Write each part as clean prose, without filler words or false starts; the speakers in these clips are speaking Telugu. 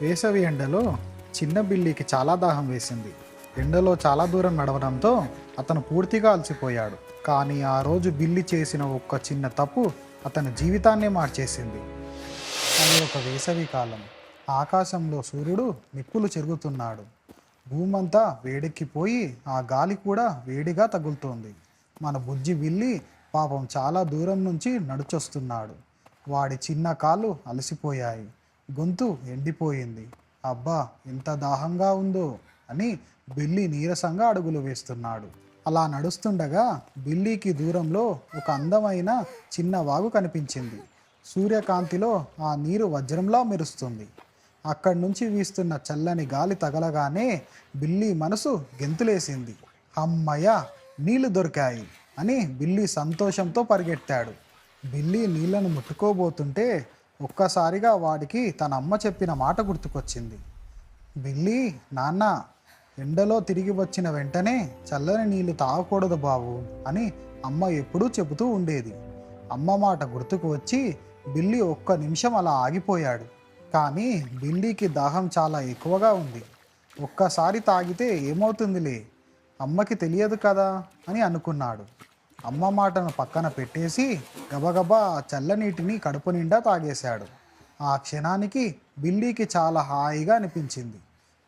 వేసవి ఎండలో చిన్న బిల్లికి చాలా దాహం వేసింది. ఎండలో చాలా దూరం నడవడంతో అతను పూర్తిగా అలసిపోయాడు. కానీ ఆ రోజు బిల్లి చేసిన ఒక్క చిన్న తప్పు అతని జీవితాన్నే మార్చేసింది. అది ఒక వేసవి కాలం. ఆకాశంలో సూర్యుడు నిప్పులు చెరుగుతున్నాడు. భూమంతా వేడెక్కిపోయి ఆ గాలి కూడా వేడిగా తగులుతోంది. మన బుజ్జి బిల్లి పాపం చాలా దూరం నుంచి నడుచొస్తున్నాడు. వాడి చిన్న కాళ్ళు అలసిపోయాయి, గొంతు ఎండిపోయింది. అబ్బా, ఎంత దాహంగా ఉందో అని బిల్లి నీరసంగా అడుగులు వేస్తున్నాడు. అలా నడుస్తుండగా బిల్లీకి దూరంలో ఒక అందమైన చిన్న వాగు కనిపించింది. సూర్యకాంతిలో ఆ నీరు వజ్రంలా మెరుస్తుంది. అక్కడి నుంచి వీస్తున్న చల్లని గాలి తగలగానే బిల్లీ మనసు గెంతులేసింది. అమ్మయ్య, నీళ్లు దొరికాయి అని బిల్లీ సంతోషంతో పరిగెత్తాడు. బిల్లీ నీళ్లను ముట్టుకోబోతుంటే ఒక్కసారిగా వాడికి తన అమ్మ చెప్పిన మాట గుర్తుకొచ్చింది. బిల్లీ, నాన్న, ఎండలో తిరిగి వచ్చిన వెంటనే చల్లని నీళ్లు తాగకూడదు బాబు అని అమ్మ ఎప్పుడూ చెబుతూ ఉండేది. అమ్మ మాట గుర్తుకు వచ్చి బిల్లీ ఒక్క నిమిషం అలా ఆగిపోయాడు. కానీ బిల్లీకి దాహం చాలా ఎక్కువగా ఉంది. ఒక్కసారి తాగితే ఏమవుతుందిలే, అమ్మకి తెలియదు కదా అని అనుకున్నాడు. అమ్మ మాటను పక్కన పెట్టేసి గబగబా చల్లనీటిని కడుపు నిండా తాగేశాడు. ఆ క్షణానికి బిల్లీకి చాలా హాయిగా అనిపించింది.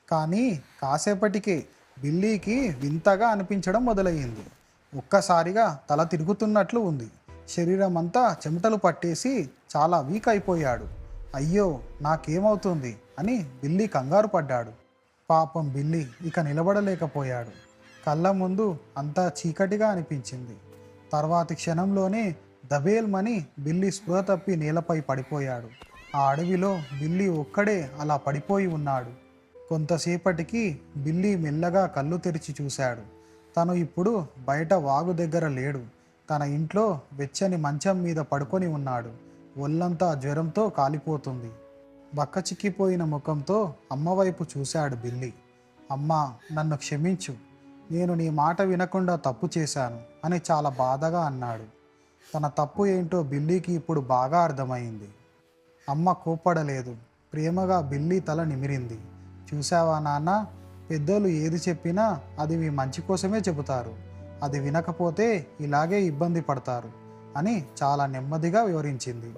కానీ కాసేపటికే బిల్లీకి వింతగా అనిపించడం మొదలయ్యింది. ఒక్కసారిగా తల తిరుగుతున్నట్లు ఉంది. శరీరం అంతా చెమటలు పట్టేసి చాలా వీక్ అయిపోయాడు. అయ్యో, నాకేమవుతుంది అని బిల్లీ కంగారు పడ్డాడు. పాపం బిల్లీ ఇక నిలబడలేకపోయాడు. కళ్ళ ముందు అంతా చీకటిగా అనిపించింది. తర్వాతి క్షణంలోనే దబేల్మని బిల్లీ స్పృహ తప్పి నేలపై పడిపోయాడు. ఆ అడవిలో బిల్లీ ఒక్కడే అలా పడిపోయి ఉన్నాడు. కొంతసేపటికి బిల్లీ మెల్లగా కళ్ళు తెరిచి చూశాడు. తను ఇప్పుడు బయట వాగు దగ్గర లేడు. తన ఇంట్లో వెచ్చని మంచం మీద పడుకొని ఉన్నాడు. ఒళ్ళంతా జ్వరంతో కాలిపోతుంది. బక్కచిక్కిపోయిన ముఖంతో అమ్మ వైపు చూశాడు బిల్లీ. అమ్మా, నన్ను క్షమించు, నేను నీ మాట వినకుండా తప్పు చేశాను అని చాలా బాధగా అన్నాడు. తన తప్పు ఏంటో బిల్లీకి ఇప్పుడు బాగా అర్థమైంది. అమ్మ కోప్పడలేదు, ప్రేమగా బిల్లీ తల నిమిరింది. చూసావా నాన్న, పెద్దలు ఏది చెప్పినా అది మీ మంచి కోసమే చెబుతారు. అది వినకపోతే ఇలాగే ఇబ్బంది పడతారు అని చాలా నెమ్మదిగా వివరించింది.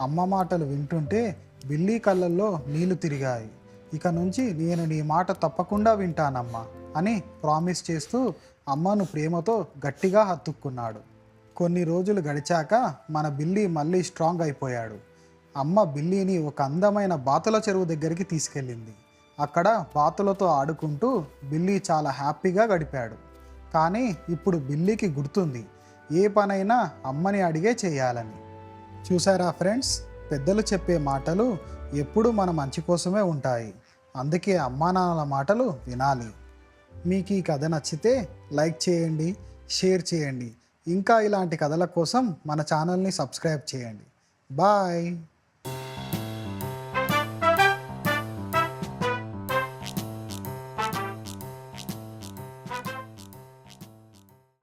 అమ్మ మాటలు వింటుంటే బిల్లీ కళ్ళల్లో నీళ్లు తిరిగాయి. ఇక నుంచి నేను నీ మాట తప్పకుండా వింటానమ్మా అని ప్రామిస్ చేస్తూ అమ్మను ప్రేమతో గట్టిగా హత్తుక్కున్నాడు. కొన్ని రోజులు గడిచాక మన బిల్లీ మళ్ళీ స్ట్రాంగ్ అయిపోయాడు. అమ్మ బిల్లీని ఒక అందమైన బాతుల చెరువు దగ్గరికి తీసుకెళ్ళింది. అక్కడ బాతులతో ఆడుకుంటూ బిల్లీ చాలా హ్యాపీగా గడిపాడు. కానీ ఇప్పుడు బిల్లీకి గుర్తుంది, ఏ పనైనా అమ్మని అడిగే చేయాలని. చూసారా ఫ్రెండ్స్, పెద్దలు చెప్పే మాటలు ఎప్పుడూ మన మంచి కోసమే ఉంటాయి. అందుకే అమ్మా నాన్నల మాటలు వినాలి. మీకు ఈ కథ నచ్చితే లైక్ చేయండి, షేర్ చేయండి. ఇంకా ఇలాంటి కథల కోసం మన ఛానల్ని సబ్స్క్రైబ్ చేయండి. బాయ్.